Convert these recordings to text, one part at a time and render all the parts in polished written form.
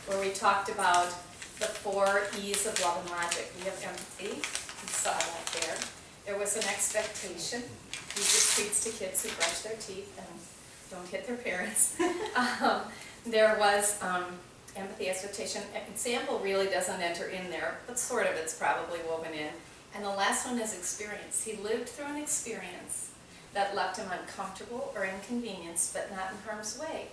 where we talked about the 4 E's of love and logic. We have empathy, you saw that there. There was an expectation. He just treats to kids who brush their teeth and don't hit their parents. There was empathy, expectation. Example really doesn't enter in there, but sort of it's probably woven in. And the last one is experience. He lived through an experience that left him uncomfortable or inconvenienced, but not in harm's way.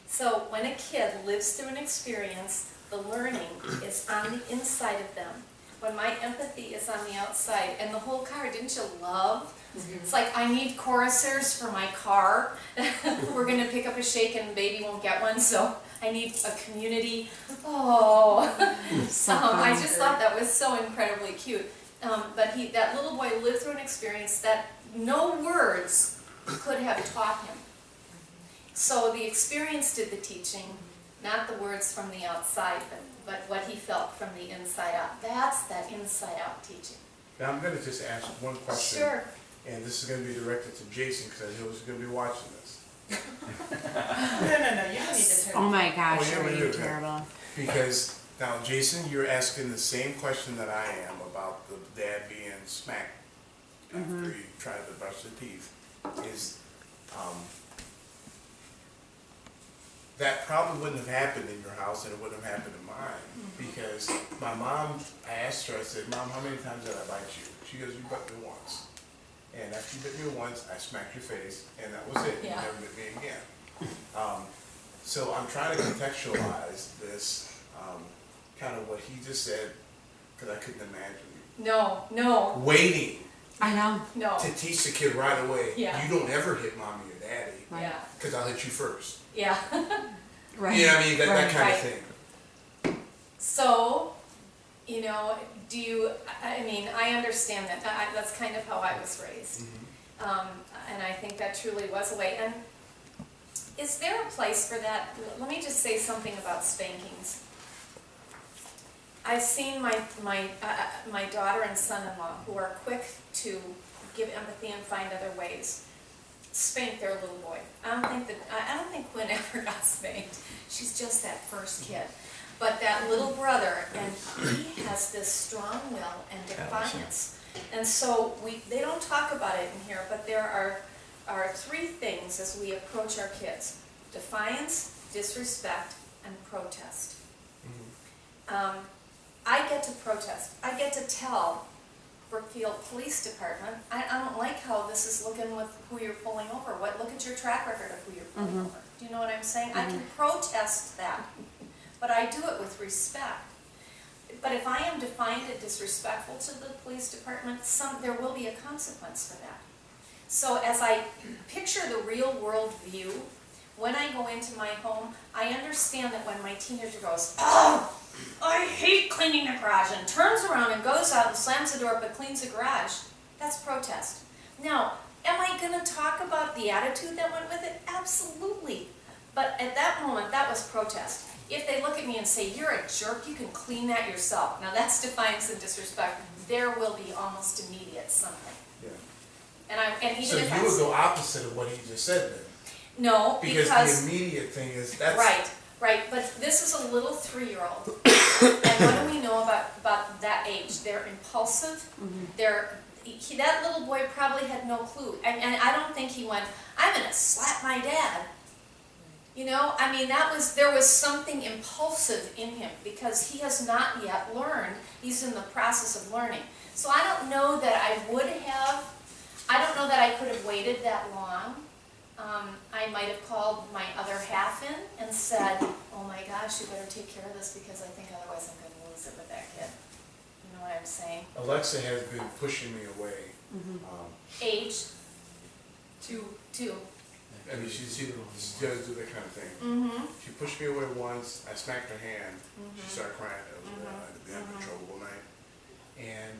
So when a kid lives through an experience, the learning is on the inside of them. When my empathy is on the outside, and the whole car, didn't you love? It's like, I need chorusers for my car. We're going to pick up a shake and baby won't get one, so I need a community. Oh, I just thought that was so incredibly cute. But that little boy lived through an experience that no words could have taught him. So the experience did the teaching, not the words from the outside, but what he felt from the inside out. That's that inside out teaching. Now I'm going to just ask one question. Sure. And this is going to be directed to Jason because I know he's going to be watching this. No, you don't need to turn. Oh my gosh, Oh, yeah, are we you do. terrible? Because now, Jason, you're asking the same question that I am about the dad being smacked after he tried to brush the teeth. Is that probably wouldn't have happened in your house and it wouldn't have happened in mine. Because my mom, I asked her, I said, Mom, how many times did I bite you? She goes, you bit me once. And after you bit me once, I smacked your face, and that was it. You Yeah. never bit me again. So I'm trying to contextualize this, kind of what he just said, because I couldn't imagine No, waiting I know. no. to teach the kid right away. Yeah. You don't ever hit mommy or daddy, Right. Yeah, because I'll hit you first. yeah. Right. You know what I mean? That Right. kind Right. of thing. So, you know, I mean, I understand that. That's kind of how I was raised. And I think that truly was a way. And is there a place for that? Let me just say something about spankings. I've seen my daughter and son-in-law who are quick to give empathy and find other ways spank their little boy. I don't think Quinn ever got spanked. She's just that first kid. But that little brother, and he has this strong will and defiance. And so they don't talk about it in here, but there are 3 things as we approach our kids: defiance, disrespect, and protest. I get to protest. I get to tell Brookfield Police Department, I don't like how this is looking with who you're pulling over. Look at your track record of who you're pulling over. Do you know what I'm saying? I can protest that, but I do it with respect. But if I am defiant and disrespectful to the police department, there will be a consequence for that. So as I picture the real world view, when I go into my home, I understand that when my teenager goes, oh, I hate cleaning the garage, and turns around and goes out and slams the door but cleans the garage, that's protest. Now, am I going to talk about the attitude that went with it? Absolutely. But at that moment, that was protest. If they look at me and say, you're a jerk, you can clean that yourself. Now that's defiance and disrespect. There will be almost immediate something. Yeah. And even So if you would go opposite of what he just said then? No, Because the immediate thing is, that's... Right, but this is a little 3-year-old. And what do we know about that age? They're impulsive. That little boy probably had no clue. And I don't think he went, I'm going to slap my dad. You know, I mean, there was something impulsive in him because he has not yet learned. He's in the process of learning. So I don't know that I don't know that I could have waited that long. I might have called my other half in and said, oh my gosh, you better take care of this because I think otherwise I'm going to lose it with that kid. You know what I'm saying? Alexa has been pushing me away. Age? 2. I mean, she does do that kind of thing. She pushed me away once. I smacked her hand. She started crying. That was a bad controllable night. And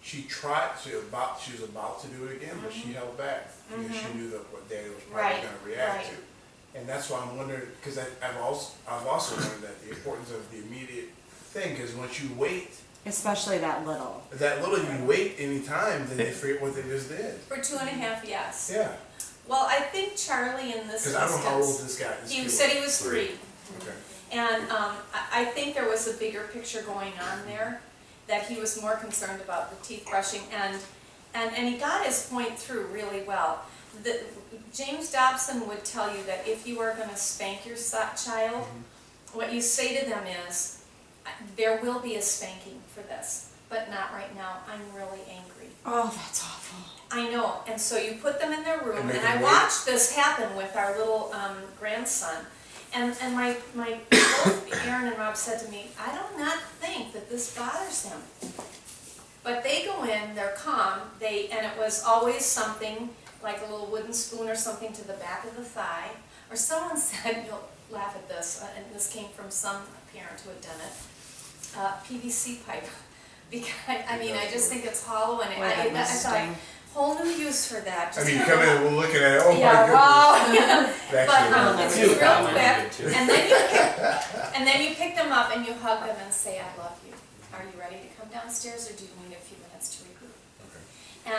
she was about to do it again, but she held back because she knew that what Daddy was probably going to react to. And that's why I'm wondering, because I've also learned that the importance of the immediate thing is once you wait. Especially that little. You wait any time, then they forget what they just did. For 2.5, yes. Yeah. Well, I think Charlie in this Because I don't know how old this guy is. He said he was 3. Okay. And I think there was a bigger picture going on there, that he was more concerned about the teeth brushing, and he got his point through really well. James Dobson would tell you that if you are going to spank your child, what you say to them is, there will be a spanking for this, but not right now. I'm really angry. Oh, that's awful. I know, and so you put them in their room, And make and I them wait. watched this happen with our little grandson. And my both Aaron and Rob said to me, I do not think that this bothers him. But they go in, they're calm, and it was always something like a little wooden spoon or something to the back of the thigh. Or someone said, you'll laugh at this, and this came from some parent who had done it, PVC pipe. Because, I mean, I just think it's hollow, and Boy, that I must thought, sting. whole new use for that. I Just mean, you put come in them and we're looking at it, oh my yeah, goodness. wow. Yeah. That's But really it's good. real quick, and then you pick them up and you hug them and say, I love you. Are you ready to come downstairs, or do you need a few minutes to regroup? Okay.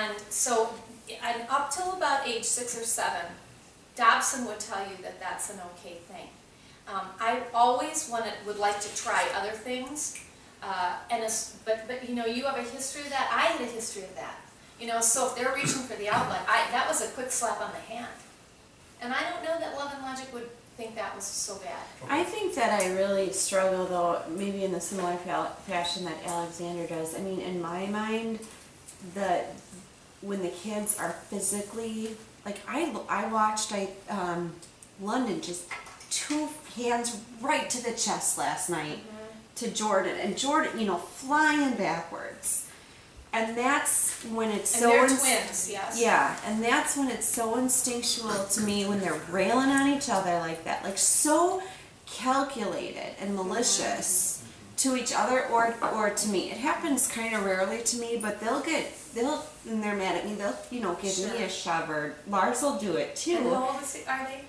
And so, and up till about age 6 or 7, Dobson would tell you that that's an okay thing. I always would like to try other things, but you know, you have a history of that. I had a history of that. You know, so if they're reaching for the outlet, that was a quick slap on the hand. And I don't know that Love and Logic would think that was so bad. I think that I really struggle, though, maybe in the similar fashion that Alexander does. I mean, in my mind, when the kids are physically, like I watched London just 2 hands right to the chest last night to Jordan, and Jordan, you know, flying backwards. And that's when it's And so they're twins, yes. yeah, and that's when it's so instinctual to me when they're railing on each other like that, like so calculated and malicious to each other or to me. It happens kind of rarely to me, but and they're mad at me, they'll, you know, give me a shove, or Lars will do it too. And how old are they?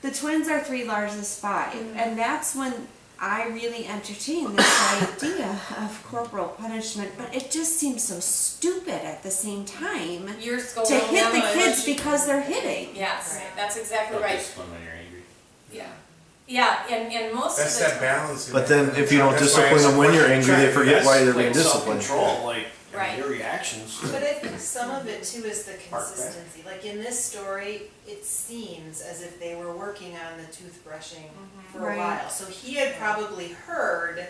The twins are 3, Lars is 5, and that's when I really entertain this idea of corporal punishment, but it just seems so stupid at the same time You're to scolding hit them. the kids because they're hitting. Yes, Right. that's exactly Don't right. discipline when you're angry. Yeah. Yeah, and most That's of the that balance. in But it. then if you don't That's why I discipline asked them when the you're question, angry, they trying to forget why ask- they're being Like disciplined. self-control, like Right. your reactions. But I think some of it too is the Part back. consistency. Like in this story, it seems as if they were working on the toothbrushing for a Right. while. So he had probably heard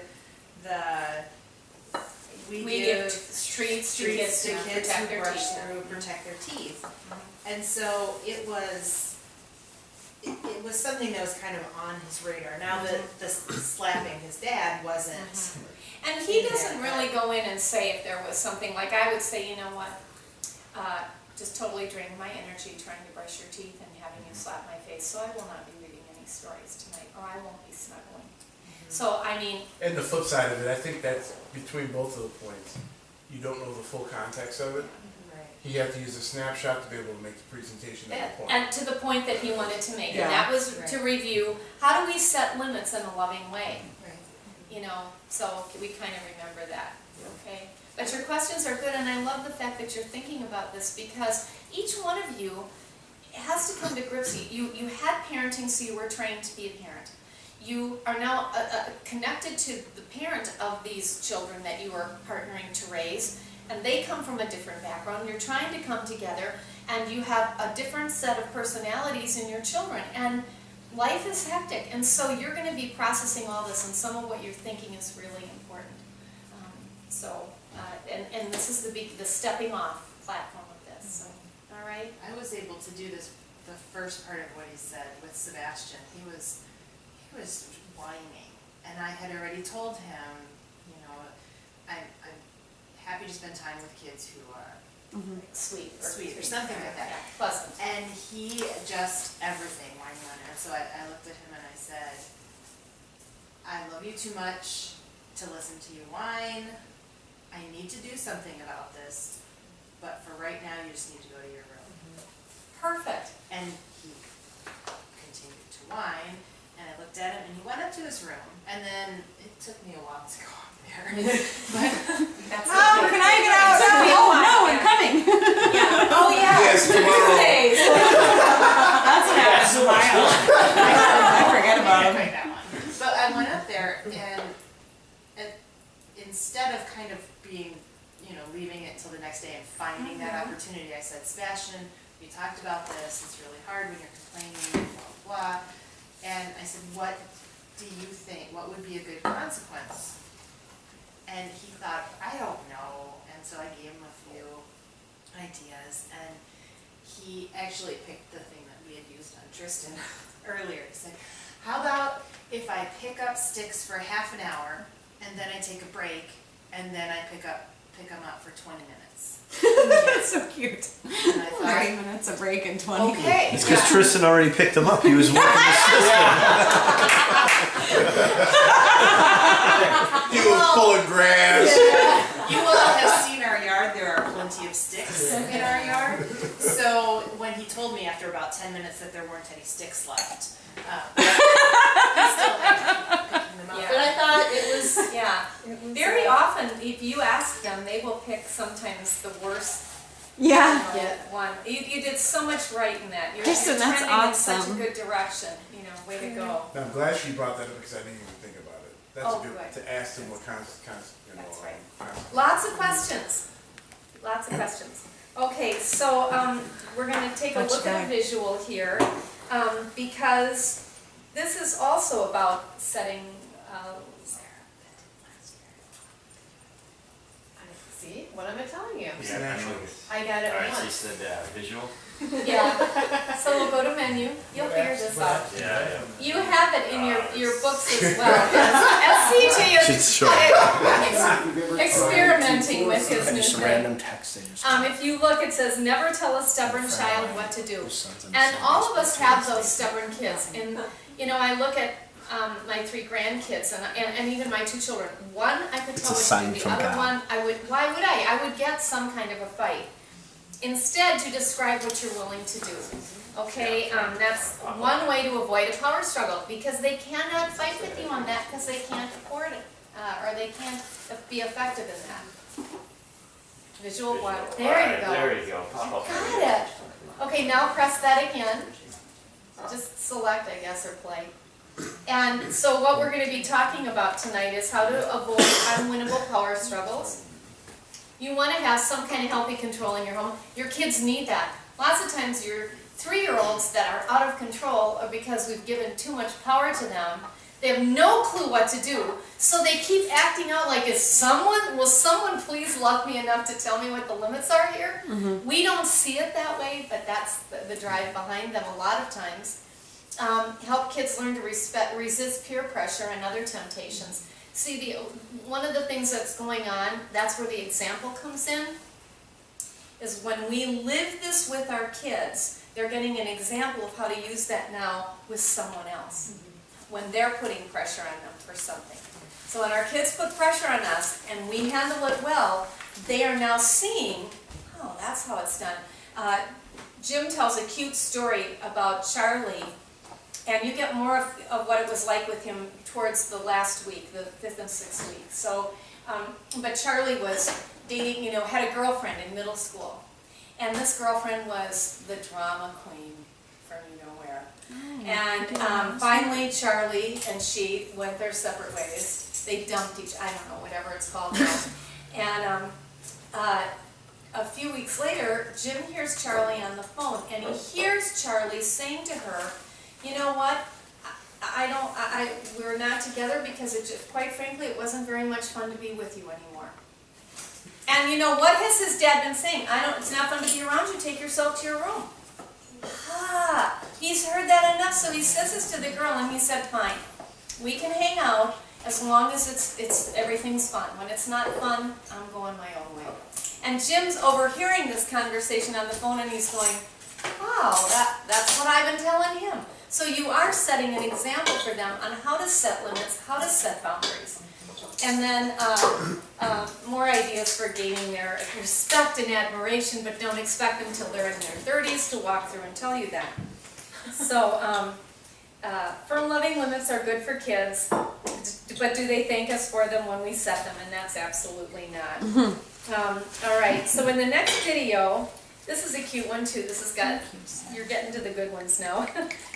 we We give give treats to treats kids to to kids protect who their brush teeth. through, protect their teeth. And so it was something that was kind of on his radar. Now that the slapping his dad wasn't. And he doesn't really go in and say if there was something, like I would say, you know what, just totally drained my energy trying to brush your teeth and having you slap my face, so I will not be reading any stories tonight, or I won't be snuggling. So, I mean, And the flip side of it, I think that's between both of the points. You don't know the full context of it. Right. You have to use a snapshot to be able to make the presentation of the point. and to the point that he wanted to make, Yeah. and that was to Right. review, how do we set limits in a loving way? Right. You know, so we kind of remember that, okay? But your questions are good, and I love the fact that you're thinking about this, because each one of you has to come to grips. You had parenting, so you were trained to be a parent. You are now connected to the parent of these children that you are partnering to raise, and they come from a different background. You're trying to come together, and you have a different set of personalities in your children, and life is hectic, and so you're going to be processing all this, and some of what you're thinking is really important. And this is the stepping off platform of this, so, all right? I was able to do this, the first part of what he said with Sebastian. He was whining, and I had already told him, you know, I'm happy to spend time with kids who are Sweet. Sweet, or something like that. Yeah, pleasant. And he just, everything, whining on her. So I looked at him and I said, I love you too much to listen to you whine. I need to do something about this, but for right now, you just need to go to your room. Perfect. And he continued to whine, and I looked at him, and he went up to his room, and then it took me a while to go up there. That's Oh, okay. can I get out? Oh, no, I'm coming. Yeah. Oh, yeah. Yes, tomorrow. Tuesdays. That's what happens in my house. I forget about I them. tried that one. But I went up there and instead of kind of being, leaving it till the next day and finding that opportunity, I said, Sebastian, we talked about this, it's really hard when you're complaining, blah, blah, blah. And I said, what do you think, what would be a good consequence? And he thought, I don't know, and so I gave him a few ideas, and he actually picked the thing that we had used on Tristan earlier. He said, how about if I pick up sticks for half an hour, and then I take a break, and then I pick them up for 20 minutes. That's so cute. And I 30 thought, minutes a break in 20. okay. It's because Tristan already picked them up. He was working the system. You were full of grass. You will have seen our yard, there are plenty of sticks in our yard. So when he told me after about 10 minutes that there weren't any sticks left, he still had to keep picking them up. Yeah. But I thought it was, Yeah, very often, if you ask them, they will pick sometimes the worst Yeah. one. You did so much right in that. You're Kristen, that's trending in such a awesome. good direction, way to go. Now, I'm glad she brought that up because I didn't even think about it. That's Oh, a good, good. to ask them what That's right. consequences. Lots of questions. Lots of questions. Okay, so we're going to take a Much look at a back. visual here because this is also about setting. see, what am I telling you? It's natural. I got it Alright, so you once. said visual? Yeah. So we'll go to menu. You'll figure this out. Yeah. You have it in your books as well. As CJ Should is show experimenting with his new Just Um, thing. random text they just. If you look, it says, never tell a stubborn child what to do. And all of us have those stubborn kids. And, I look at my 3 grandkids and even my 2 children. One, I could It's tell a what sign to do. The from other God. one, why would I? I would get some kind of a fight. Instead, to describe what you're willing to do. Okay, that's one way to avoid a power struggle because they cannot fight with you on that because they can't afford it or they can't be effective in that. Visual one. There you go. There you go. Got it. Okay, now press that again. Just select, I guess, or play. And so what we're going to be talking about tonight is how to avoid unwinnable power struggles. You want to have some kind of healthy control in your home. Your kids need that. Lots of times your 3-year-olds that are out of control are because we've given too much power to them. They have no clue what to do, so they keep acting out like, will someone please love me enough to tell me what the limits are here? We don't see it that way, but that's the drive behind them a lot of times. Help kids learn to resist peer pressure and other temptations. See, one of the things that's going on, that's where the example comes in, is when we live this with our kids, they're getting an example of how to use that now with someone else, when they're putting pressure on them for something. So when our kids put pressure on us and we handle it well, they are now seeing, oh, that's how it's done. Jim tells a cute story about Charlie, and you get more of what it was like with him towards the last week, the 5th and 6th week. So, but Charlie was dating, had a girlfriend in middle school. And this girlfriend was the drama queen from nowhere. And finally Charlie and she went their separate ways. They dumped I don't know, whatever it's called now. And a few weeks later, Jim hears Charlie on the phone, and he hears Charlie saying to her, you know what, we're not together because quite frankly, it wasn't very much fun to be with you anymore. And what has his dad been saying? It's not fun to be around you, take yourself to your room. He's heard that enough, so he says this to the girl, and he said, fine, we can hang out as long as everything's fun. When it's not fun, I'm going my own way. And Jim's overhearing this conversation on the phone, and he's going, wow, that's what I've been telling him. So you are setting an example for them on how to set limits, how to set boundaries. And then more ideas for gaining their respect and admiration, but don't expect them till they're in their 30s to walk through and tell you that. So firm, loving limits are good for kids, but do they thank us for them when we set them? And that's absolutely not. All right, so in the next video, This is a cute one too. This has got, you're getting to the good ones now.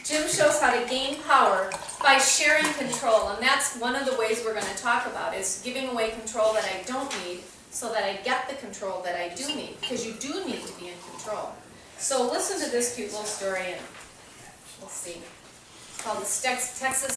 Jim shows how to gain power by sharing control, and that's one of the ways we're gonna talk about, is giving away control that I don't need so that I get the control that I do need, because you do need to be in control. So listen to this cute little story and we'll see. It's called the Texas